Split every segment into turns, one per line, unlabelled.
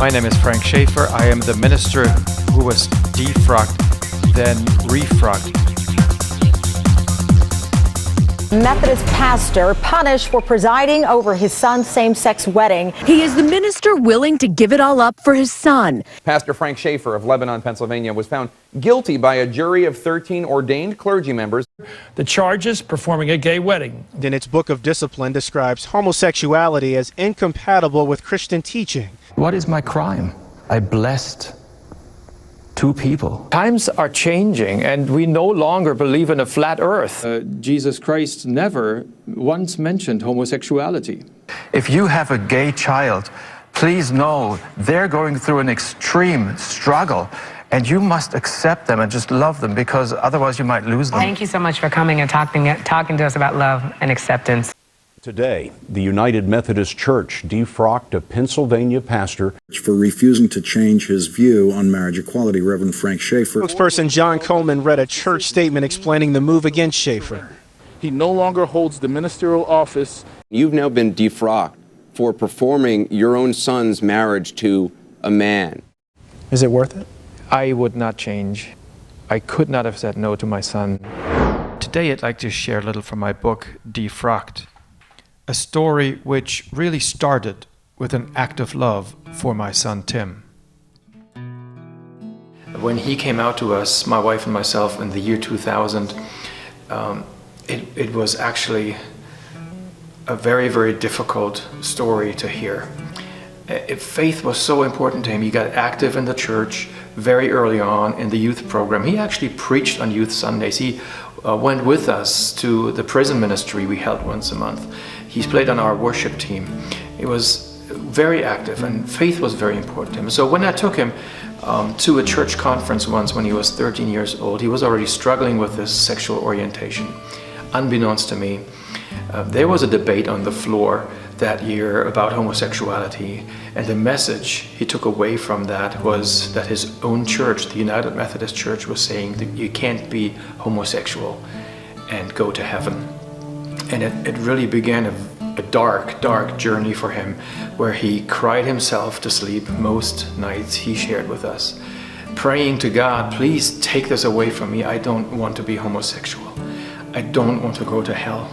My name is Frank Schaefer. I am the minister who was defrocked, then refrocked.
Methodist pastor punished for presiding over his son's same-sex wedding.
He is the minister willing to give it all up for his son.
Pastor Frank Schaefer of Lebanon, Pennsylvania, was found guilty by a jury of 13 ordained clergy members.
The charges: performing a gay wedding.
In its book of discipline describes homosexuality as incompatible with Christian teaching.
What is my crime? I blessed two people.
Times are changing, and we no longer believe in a flat earth.
Jesus Christ never once mentioned homosexuality.
If you have a gay child, please know they're going through an extreme struggle, and you must accept them and just love them, because otherwise you might lose them.
Thank you so much for coming and talking to us about love and acceptance.
Today, the United Methodist Church defrocked a Pennsylvania pastor
for refusing to change his view on marriage equality. Reverend Frank Schaefer.
Spokesperson John Coleman read a church statement explaining the move against Schaefer.
He no longer holds the ministerial office.
You've now been defrocked for performing your own son's marriage to a man.
Is it worth it?
I would not change. I could not have said no to my son. Today I'd like to share a little from my book, Defrocked. A story which really started with an act of love for my son Tim. When he came out to us, my wife and myself, in the year 2000, it was actually a very, very difficult story to hear. Faith was so important to him. He got active in the church very early on in the youth program. He actually preached on youth Sundays. He went with us to the prison ministry we held once a month. He played on our worship team. He was very active, and faith was very important to him. So when I took him to a church conference once when he was 13 years old, he was already struggling with his sexual orientation. Unbeknownst to me, there was a debate on the floor that year about homosexuality, and the message he took away from that was that his own church, the United Methodist Church, was saying that you can't be homosexual and go to heaven. And it really began a dark, dark journey for him, where he cried himself to sleep most nights, he shared with us, praying to God, please take this away from me. I don't want to be homosexual. I don't want to go to hell.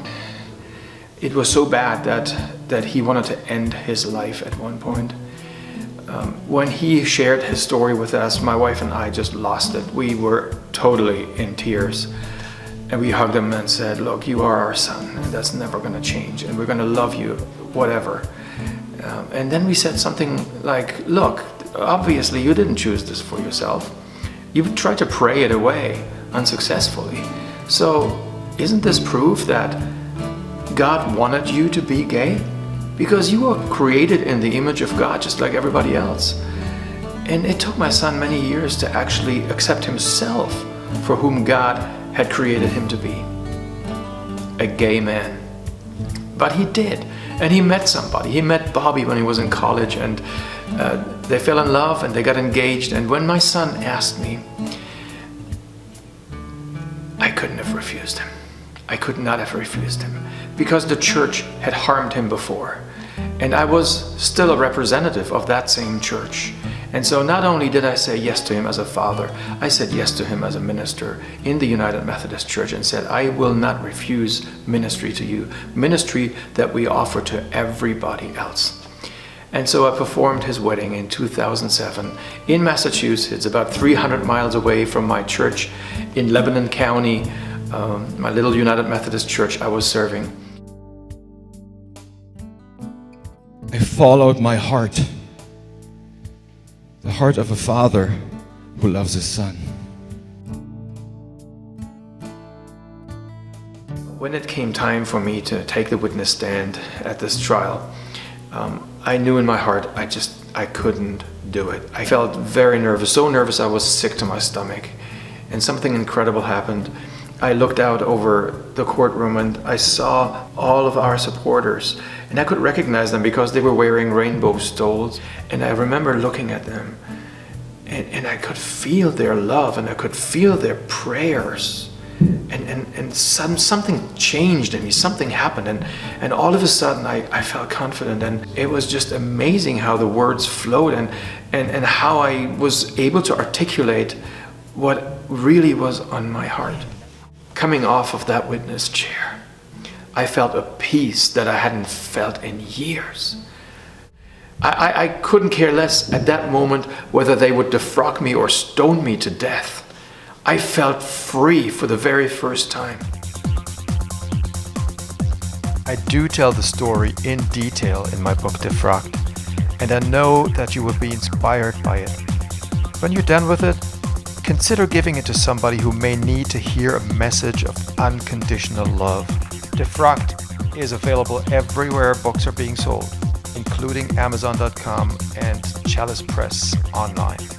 It was so bad that he wanted to end his life at one point. When he shared his story with us, my wife and I just lost it. We were totally in tears. And we hugged him and said, look, you are our son, and that's never going to change, and we're going to love you, whatever. And then we said something like, look, obviously you didn't choose this for yourself. You tried to pray it away unsuccessfully. So isn't this proof that God wanted you to be gay? Because you were created in the image of God just like everybody else. And it took my son many years to actually accept himself for whom God had created him to be, a gay man. But he did, and he met somebody. He met Bobby when he was in college, and they fell in love and they got engaged. And when my son asked me, I couldn't have refused him. I could not have refused him, because the church had harmed him before, and I was still a representative of that same church. And so not only did I say yes to him as a father, I said yes to him as a minister in the United Methodist Church, and said, I will not refuse ministry to you, ministry that we offer to everybody else. And so I performed his wedding in 2007 in Massachusetts, about 300 miles away from my church in Lebanon County, my little United Methodist Church I was serving.
I followed my heart. The heart of a father who loves his son.
When it came time for me to take the witness stand at this trial, I knew in my heart I couldn't do it. I felt very nervous, so nervous I was sick to my stomach. And something incredible happened. I looked out over the courtroom and I saw all of our supporters, and I could recognize them because they were wearing rainbow stoles. And I remember looking at them, and I could feel their love, and I could feel their prayers. And and something changed in me, something happened, and all of a sudden I felt confident, and it was just amazing how the words flowed and how I was able to articulate what really was on my heart. Coming off of that witness chair, I felt a peace that I hadn't felt in years. I couldn't care less at that moment whether they would defrock me or stone me to death. I felt free for the very first time. I do tell the story in detail in my book Defrocked, and I know that you will be inspired by it. When you're done with it, consider giving it to somebody who may need to hear a message of unconditional love. Defrocked is available everywhere books are being sold, including Amazon.com and Chalice Press online.